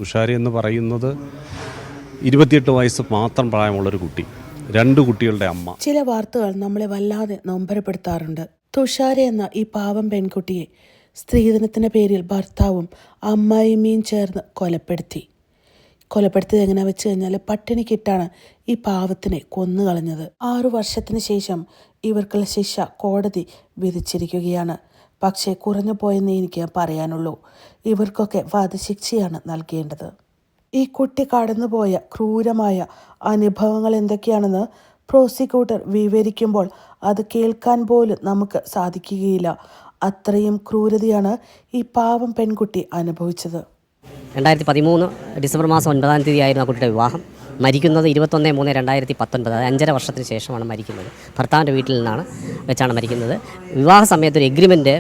തുഷാരി എന്ന് പറയുന്നത് 28 വയസ്സ് മാത്രം പ്രായമുള്ളൊരു കുട്ടി, 2 കുട്ടികളുടെ അമ്മ. ചില വാർത്തകൾ നമ്മളെ വല്ലാതെ നൊമ്പരപ്പെടുത്താറുണ്ട്. തുഷാരി എന്ന ഈ പാവം പെൺകുട്ടിയെ സ്ത്രീധനത്തിന്റെ പേരിൽ ഭർത്താവും അമ്മായിമ്മയും ചേർന്ന് കൊലപ്പെടുത്തിയത് എങ്ങനെ വെച്ച് കഴിഞ്ഞാൽ പട്ടിണിക്കിട്ടാണ് ഈ പാവത്തിനെ കൊന്നുകളഞ്ഞത്. 6 വർഷത്തിന് ശേഷം ഇവർക്കുള്ള ശിക്ഷ കോടതി വിധിച്ചിരിക്കുകയാണ്. പക്ഷേ കുറഞ്ഞു പോയെന്നേ എനിക്ക് പറയാനുള്ളൂ. ഇവർക്കൊക്കെ വധശിക്ഷയാണ് നൽകേണ്ടത്. ഈ കുട്ടി കടന്നുപോയ ക്രൂരമായ അനുഭവങ്ങൾ എന്തൊക്കെയാണെന്ന് പ്രോസിക്യൂട്ടർ വിവരിക്കുമ്പോൾ അത് കേൾക്കാൻ പോലും നമുക്ക് സാധിക്കുകയില്ല. അത്രയും ക്രൂരതയാണ് ഈ പാവം പെൺകുട്ടി അനുഭവിച്ചത്. 2013 ഡിസംബർ മാസം 9-ാം തീയതി ആയിരുന്നു ആ കുട്ടിയുടെ വിവാഹം. മരിക്കുന്നത് 21/3/2019, 5.5 വർഷത്തിന് ശേഷമാണ് മരിക്കുന്നത്. ഭർത്താവിൻ്റെ വീട്ടിൽ നിന്നാണ് വെച്ചാണ് മരിക്കുന്നത്. വിവാഹ സമയത്ത് ഒരു എഗ്രിമെൻറ്റ്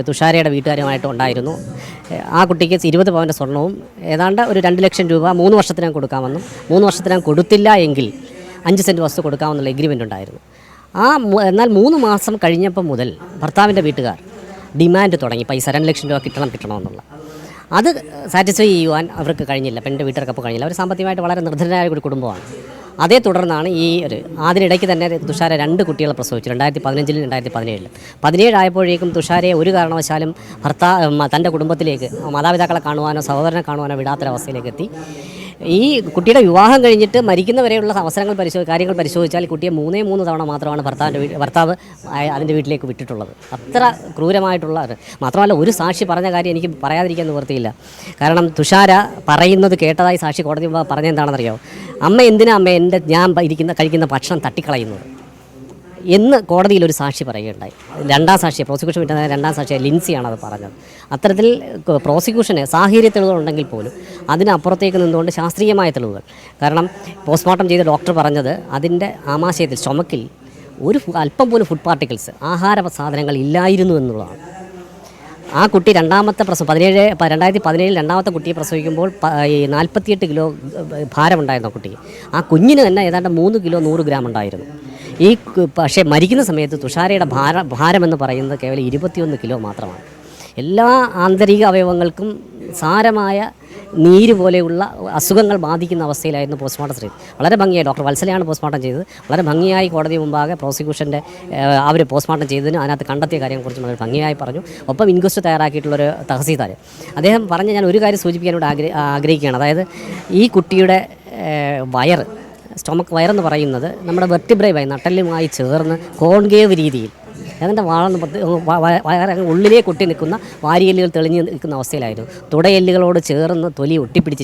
തുഷാരയുടെ വീട്ടുകാരുമായിട്ട് ഉണ്ടായിരുന്നു. ആ കുട്ടിക്ക് 20 പവൻ്റെ സ്വർണവും ഏതാണ്ട് ഒരു 2 ലക്ഷം രൂപ 3 വർഷത്തിനകം കൊടുക്കാമെന്നും 3 വർഷത്തിനകം കൊടുത്തില്ല എങ്കിൽ 5 സെൻറ്റ് വസ്തു കൊടുക്കാമെന്നുള്ള എഗ്രിമെൻ്റ് ഉണ്ടായിരുന്നു. എന്നാൽ 3 മാസം കഴിഞ്ഞപ്പോൾ മുതൽ ഭർത്താവിൻ്റെ വീട്ടുകാർ ഡിമാൻഡ് തുടങ്ങി, പൈസ 2 ലക്ഷം രൂപ കിട്ടണമെന്നുള്ള. അത് സാറ്റിസ്ഫൈ ചെയ്യുവാൻ അവർക്ക് കഴിഞ്ഞില്ല, പെണ്ണിൻ്റെ വീട്ടുകാർക്കപ്പോൾ കഴിഞ്ഞില്ല. അവർ സാമ്പത്തികമായിട്ട് വളരെ നിർധനരായ ഒരു കുടുംബമാണ്. അതേ തുടർന്നാണ് അതിനിടയ്ക്ക് തന്നെ തുഷാര 2 കുട്ടികളെ പ്രസവിച്ചു, 2015-ലും 2017-ലും. 17 ആയപ്പോഴേക്കും തുഷാരയെ ഒരു കാരണവശാലും തൻ്റെ കുടുംബത്തിലേക്ക് മാതാപിതാക്കളെ കാണുവാനോ സഹോദരനെ കാണുവാനോ വിടാത്തൊരവസ്ഥയിലേക്ക് എത്തി. ഈ കുട്ടിയുടെ വിവാഹം കഴിഞ്ഞിട്ട് മരിക്കുന്നവരെയുള്ള കാര്യങ്ങൾ പരിശോധിച്ചാൽ കുട്ടിയെ 3 തവണ മാത്രമാണ് ഭർത്താവ് അതിൻ്റെ വീട്ടിലേക്ക് വിട്ടിട്ടുള്ളത്. അത്ര ക്രൂരമായിട്ടുള്ള. മാത്രമല്ല, ഒരു സാക്ഷി പറഞ്ഞ കാര്യം എനിക്ക് പറയാതിരിക്കാൻ നിവൃത്തിയില്ല. കാരണം തുഷാര പറയുന്നത് കേട്ടതായി സാക്ഷി കോടതി പറഞ്ഞെന്താണെന്നറിയോ? അമ്മ എന്തിനാ ഞാൻ കഴിക്കുന്ന ഭക്ഷണം തട്ടിക്കളയുന്നത് എന്ന് കോടതിയിൽ ഒരു സാക്ഷി പറയുകയുണ്ടായി. 2ാം സാക്ഷിയെ, പ്രോസിക്യൂഷൻ വിട്ട 2ാം സാക്ഷിയെ ലിൻസിയാണ് അത് പറഞ്ഞത്. അത്തരത്തിൽ പ്രോസിക്യൂഷന് സാഹചര്യ തെളിവുകളുണ്ടെങ്കിൽ പോലും അതിനപ്പുറത്തേക്ക് നിന്നുകൊണ്ട് ശാസ്ത്രീയമായ തെളിവുകൾ. കാരണം പോസ്റ്റ്മോർട്ടം ചെയ്ത ഡോക്ടർ പറഞ്ഞത് അതിൻ്റെ ആമാശയത്തിൽ, സ്റ്റൊമക്കിൽ അല്പം പോലും ഫുഡ് പാർട്ടിക്കിൾസ്, ആഹാര സാധനങ്ങൾ ഇല്ലായിരുന്നു എന്നുള്ളതാണ്. ആ കുട്ടി 2017 രണ്ടാമത്തെ കുട്ടിയെ പ്രസവിക്കുമ്പോൾ 48 കിലോ ഭാരമുണ്ടായിരുന്നു ആ കുട്ടിക്ക്. ആ കുഞ്ഞിന് തന്നെ ഏതാണ്ട് 3 കിലോ 100 ഗ്രാം ഉണ്ടായിരുന്നു. പക്ഷേ മരിക്കുന്ന സമയത്ത് തുഷാരയുടെ ഭാരമെന്ന് പറയുന്നത് കേവലം 21 കിലോ മാത്രമാണ്. എല്ലാ ആന്തരിക അവയവങ്ങൾക്കും സാരമായ നീര് പോലെയുള്ള അസുഖങ്ങൾ ബാധിക്കുന്ന അവസ്ഥയിലായിരുന്നു പോസ്റ്റ്മോർട്ടം ചെയ്തത്. വളരെ ഭംഗിയായി ഡോക്ടർ വത്സലയാണ് പോസ്റ്റ്മോർട്ടം ചെയ്തത്. വളരെ ഭംഗിയായി കോടതി മുമ്പാകെ പ്രോസിക്യൂഷൻ്റെ അവർ പോസ്റ്റ്മോർട്ടം ചെയ്തതിന് അതിനകത്ത് കണ്ടെത്തിയ കാര്യങ്ങളെക്കുറിച്ച് വളരെ ഭംഗിയായി പറഞ്ഞു. ഒപ്പം ഇൻക്വസ്റ്റ് തയ്യാറാക്കിയിട്ടുള്ളൊരു തഹസീൽദാർ അദ്ദേഹം പറഞ്ഞ ഞാൻ ഒരു കാര്യം സൂചിപ്പിക്കാനോട് ആഗ്രഹിക്കുകയാണ്. അതായത് ഈ കുട്ടിയുടെ സ്റ്റൊമക്ക് വയറെന്ന് പറയുന്നത് നമ്മുടെ വെർട്ടിബ്രയുമായി, നട്ടലുമായി ചേർന്ന് കോൺകേവ് രീതിയിൽ ഏതാണ്ട് ഉള്ളിലേ കൊട്ടി നിൽക്കുന്ന വാരിയെല്ലുകൾ തെളിഞ്ഞ് നിൽക്കുന്ന അവസ്ഥയിലായിരുന്നു. തുടയെല്ലുകളോട് ചേർന്ന് തൊലി ഒട്ടിപ്പിടിച്ചിരിക്കുന്നു.